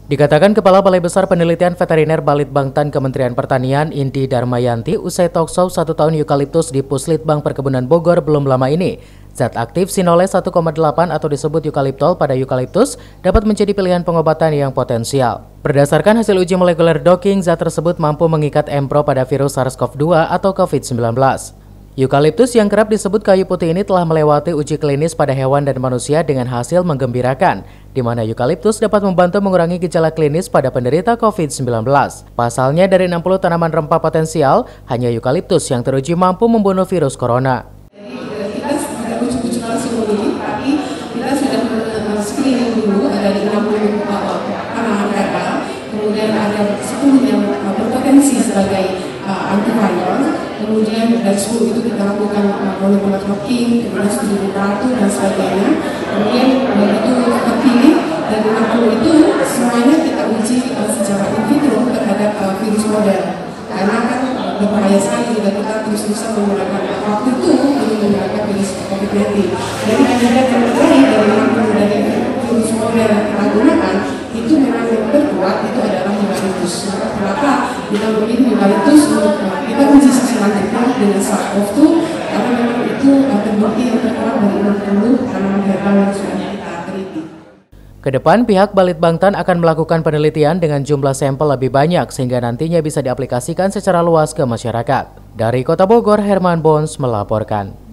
Dikatakan Kepala Balai Besar Penelitian Veteriner Balitbangtan Kementerian Pertanian Indi Darmayanti usai talkshow 1 tahun eukaliptus di Puslitbang Perkebunan Bogor belum lama ini. Zat aktif sinole 1,8 atau disebut eukaliptol pada eukaliptus dapat menjadi pilihan pengobatan yang potensial. Berdasarkan hasil uji molekuler docking, zat tersebut mampu mengikat empro pada virus SARS-CoV-2 atau COVID-19. Eukaliptus yang kerap disebut kayu putih ini telah melewati uji klinis pada hewan dan manusia dengan hasil menggembirakan, di mana eukaliptus dapat membantu mengurangi gejala klinis pada penderita COVID-19. Pasalnya, dari 60 tanaman rempah potensial, hanya eukaliptus yang teruji mampu membunuh virus corona. Kita sudah uji langsung tapi kita sudah screening dulu, ada 60 tanaman herbal, kemudian ada 10 yang berpotensi sebagai antiviral. Kemudian dari 10 itu kita lakukan molekular docking, kemudian studi literatur dan sebagainya. Kemudian itu terpilih dari 60 itu semuanya kita uji secara in vitro terhadap virus model. Karena kan berbahaya sekali jika kita terus-terusan menggunakan waktu itu untuk menggunakan virus COVID-19. Dan kandidat yang terakhir dari 60 dari virus model yang kita gunakan itu memang yang terkuat itu adalah eukaliptus. Maka kenapa kita memilih eukaliptus untuk kita uji selanjutnya dengan SARS-CoV-2 karena memang itu terbukti yang terkuat dari 60 tanaman herbal yang sudah kita teliti. Kedepan pihak Balitbangtan akan melakukan penelitian dengan jumlah sampel lebih banyak sehingga nantinya bisa diaplikasikan secara luas ke masyarakat. Dari Kota Bogor, Herman Bons melaporkan.